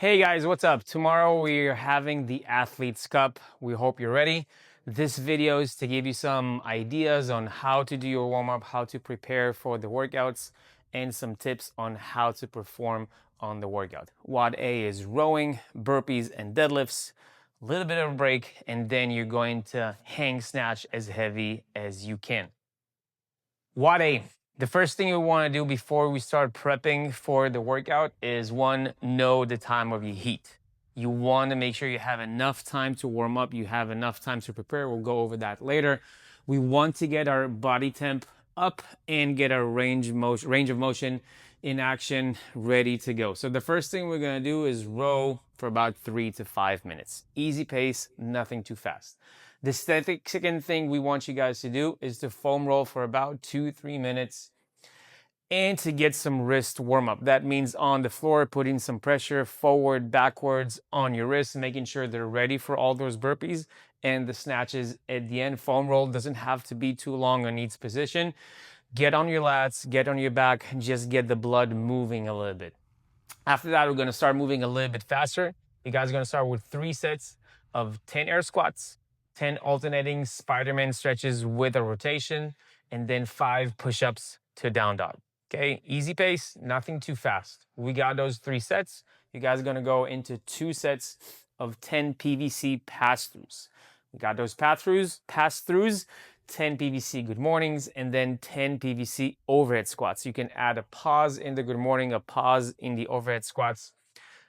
Hey guys, what's up? Tomorrow we're having the Athletes Cup. We hope you're ready. This video is to give you some ideas on how to do your warm-up, how to prepare for the workouts, and some tips on how to perform on the workout. WOD A is rowing, burpees, and deadlifts. A little bit of a break, and then you're going to hang snatch as heavy as you can. WOD A. The first thing you want to do before we start prepping for the workout is know the time of your heat. You want to make sure you have enough time to warm up, you have enough time to prepare. We'll go over that later. We want to get our body temp up and get our range of motion in action ready to go. So the first thing we're going to do is row for about 3 to 5 minutes. Easy pace, nothing too fast. The second thing we want you guys to do is to foam roll for about 2-3 minutes and to get some wrist warm up. That means on the floor, putting some pressure forward, backwards on your wrists, making sure they're ready for all those burpees and the snatches at the end. Foam roll doesn't have to be too long on each position. Get on your lats, get on your back, and just get the blood moving a little bit. After that, we're gonna start moving a little bit faster. You guys are gonna start with 3 sets of 10 air squats, 10 alternating Spider-Man stretches with a rotation, and then 5 push-ups to down dog. Okay, easy pace, nothing too fast. We got those 3 sets. You guys are gonna go into 2 sets of 10 PVC pass-throughs. We got those pass-throughs, 10 PVC good mornings, and then 10 PVC overhead squats. You can add a pause in the good morning, a pause in the overhead squats.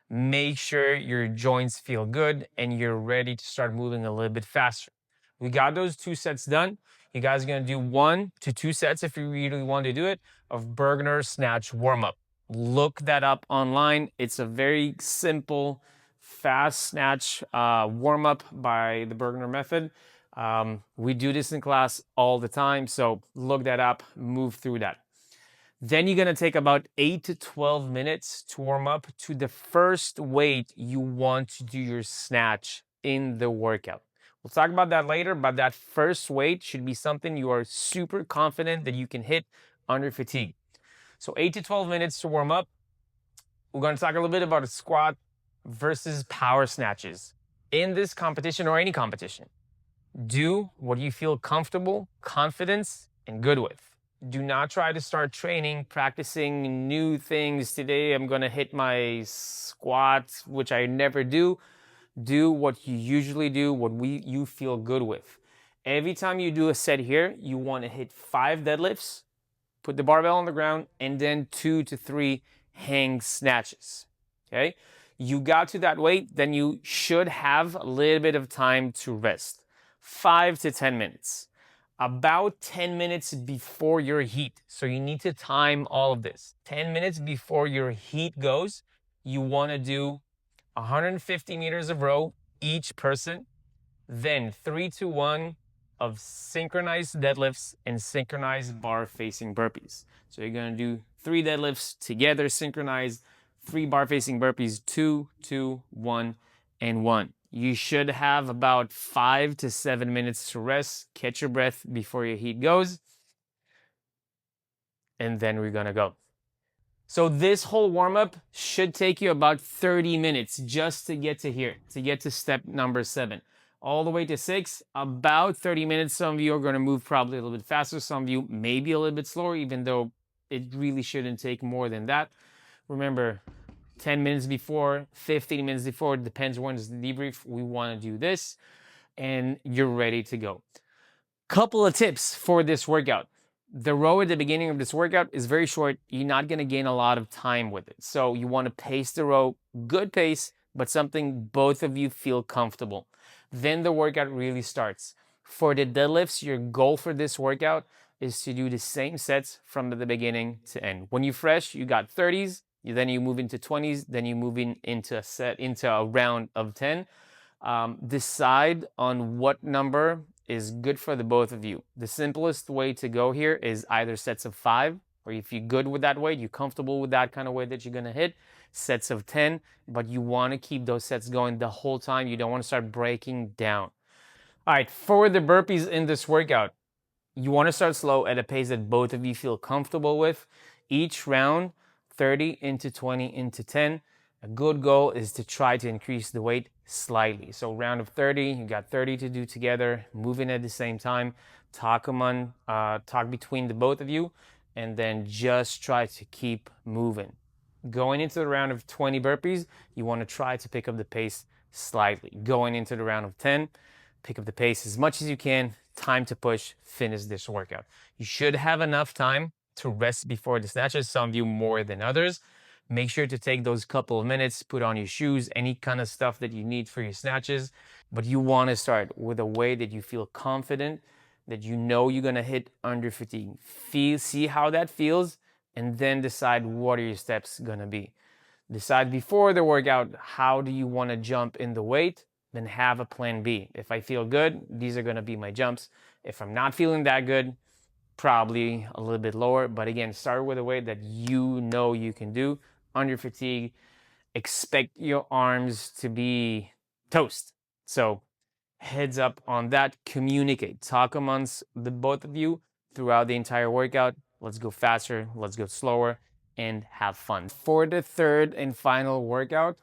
Make sure your joints feel good and you're ready to start moving a little bit faster. We got those 2 sets done. You guys are gonna do 1 to 2 sets if you really want to do it of Bergner snatch warm-up. Look that up online. It's a very simple, fast snatch warm-up by the Bergner method. We do this in class all the time, so look that up, move through that. Then you're gonna take about 8 to 12 minutes to warm up to the first weight you want to do your snatch in the workout. We'll talk about that later, but that first weight should be something you are super confident that you can hit under fatigue. So 8 to 12 minutes to warm up. We're gonna talk a little bit about a squat versus power snatches. In this competition or any competition, do what you feel comfortable, confident, and good with. Do not try to start training, practicing new things. Today I'm gonna hit my squats, which I never do. Do what you usually do, what you feel good with. Every time you do a set here, you wanna hit 5 deadlifts, put the barbell on the ground, and then 2 to 3 hang snatches, okay? You got to that weight, then you should have a little bit of time to rest. 5 to 10 minutes. About 10 minutes before your heat. So you need to time all of this. 10 minutes before your heat goes, you want to do 150 meters of row each person, then 3 to 1 of synchronized deadlifts and synchronized bar facing burpees. So you're going to do 3 deadlifts together synchronized, 3 bar facing burpees, 2, 2, 1, and 1. You should have about 5 to 7 minutes to rest, catch your breath before your heat goes, and then we're gonna go. So this whole warm-up should take you about 30 minutes just to get to here, to get to step number 7. All the way to 6, about 30 minutes. Some of you are gonna move probably a little bit faster, some of you maybe a little bit slower, even though it really shouldn't take more than that. Remember, 10 minutes before, 15 minutes before, depends when's the debrief, we want to do this, and you're ready to go. Couple of tips for this workout. The row at the beginning of this workout is very short. You're not going to gain a lot of time with it. So you want to pace the row, good pace, but something both of you feel comfortable. Then the workout really starts. For the deadlifts, your goal for this workout is to do the same sets from the beginning to end. When you're fresh, you got 30s, then you move into 20s, then you move into a round of 10. Decide on what number is good for the both of you. The simplest way to go here is either sets of 5, or if you're good with that weight, you're comfortable with that kind of weight that you're gonna hit, sets of 10, but you wanna keep those sets going the whole time. You don't wanna start breaking down. All right, for the burpees in this workout, you wanna start slow at a pace that both of you feel comfortable with. Each round, 30 into 20 into 10. A good goal is to try to increase the weight slightly. So round of 30, you got 30 to do together, moving at the same time, talk between the both of you, and then just try to keep moving. Going into the round of 20 burpees, you want to try to pick up the pace slightly. Going into the round of 10, pick up the pace as much as you can. Time to push, finish this workout. You should have enough time to rest before the snatches, some of you more than others. Make sure to take those couple of minutes, put on your shoes, any kind of stuff that you need for your snatches. But you want to start with a way that you feel confident, that you know you're going to hit under fatigue. See how that feels, and then decide what are your steps going to be. Decide before the workout, how do you want to jump in the weight? Then have a plan B. If I feel good, these are going to be my jumps. If I'm not feeling that good, probably a little bit lower. But again, start with a weight that you know you can do under fatigue. Expect your arms to be toast. So heads up on that. Communicate. Talk amongst the both of you throughout the entire workout. Let's go faster. Let's go slower and have fun. For the third and final workout,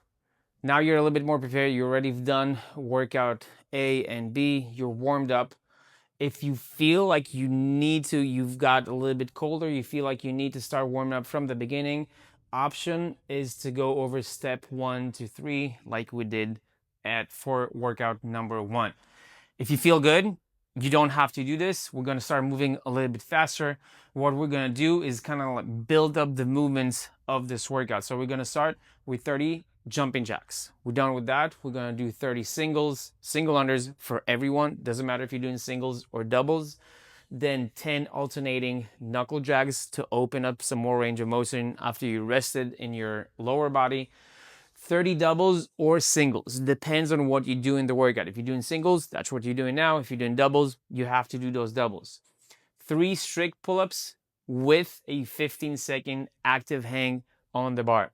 now you're a little bit more prepared. You already done workout A and B. You're warmed up. If you feel like you need to, you've got a little bit colder, you feel like you need to start warming up from the beginning, option is to go over step 1 to 3 like we did for workout number 1. If you feel good, you don't have to do this. We're going to start moving a little bit faster. What we're going to do is kind of like build up the movements of this workout. So we're going to start with 30 jumping jacks. We're done with that. We're going to do 30 single unders for everyone. Doesn't matter if you're doing singles or doubles. Then 10 alternating knuckle drags to open up some more range of motion after you rested in your lower body. 30 doubles or singles. Depends on what you do in the workout. If you're doing singles, that's what you're doing now. If you're doing doubles, you have to do those doubles. 3 strict pull-ups with a 15-second active hang on the bar.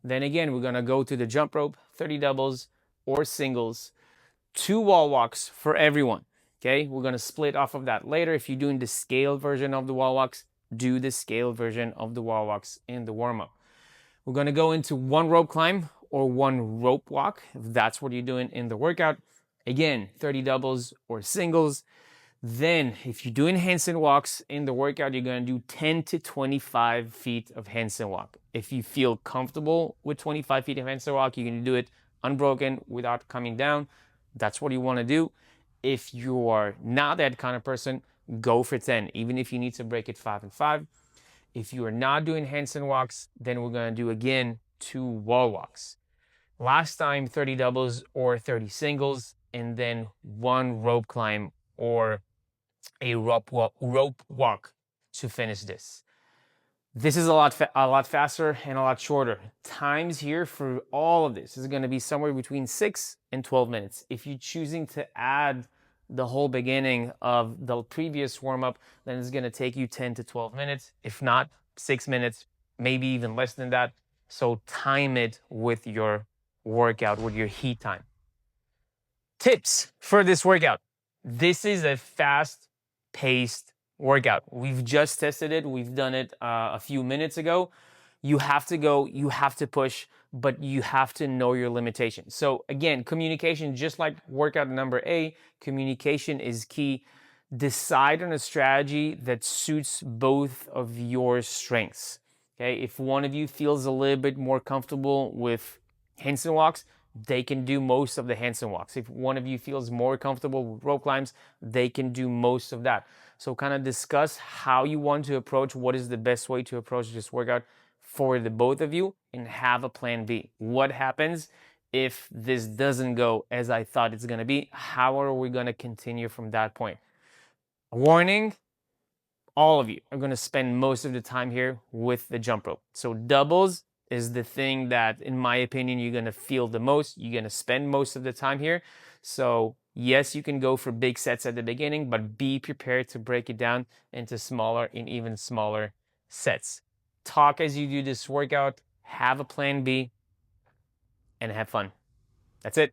Then again, we're going to go to the jump rope, 30 doubles or singles, 2 wall walks for everyone. Okay, we're going to split off of that later. If you're doing the scale version of the wall walks, do the scale version of the wall walks in the warm-up. We're going to go into 1 rope climb or 1 rope walk, if that's what you're doing in the workout. Again, 30 doubles or singles. Then, if you're doing handstand walks in the workout, you're going to do 10 to 25 feet of handstand walk. If you feel comfortable with 25 feet of handstand walk, you can do it unbroken without coming down. That's what you want to do. If you are not that kind of person, go for 10, even if you need to break it 5 and 5. If you are not doing handstand walks, then we're going to do again 2 wall walks. Last time, 30 doubles or 30 singles, and then 1 rope climb or a rope walk to finish this. This is a lot faster and a lot shorter. Times here for all of this is going to be somewhere between 6 and 12 minutes. If you're choosing to add the whole beginning of the previous warm-up, then it's going to take you 10 to 12 minutes. If not, 6 minutes, maybe even less than that. So time it with your workout, with your heat time. Tips for this workout. This is a fast-paced workout. We've just tested it. We've done it a few minutes ago. You have to go, you have to push, but you have to know your limitations. So again, communication, just like workout number A, communication is key. Decide on a strategy that suits both of your strengths. Okay, if one of you feels a little bit more comfortable with handstand walks, they can do most of the handstand walks. If one of you feels more comfortable with rope climbs, they can do most of that. So kind of discuss how you want to approach, what is the best way to approach this workout for the both of you, and have a plan B. What happens if this doesn't go as I thought it's going to be? How are we going to continue from that point? Warning, all of you are going to spend most of the time here with the jump rope. So doubles is the thing that, in my opinion, you're going to feel the most. You're going to spend most of the time here. So yes, you can go for big sets at the beginning, but be prepared to break it down into smaller and even smaller sets. Talk as you do this workout, have a plan B, and have fun. That's it.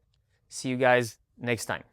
See you guys next time.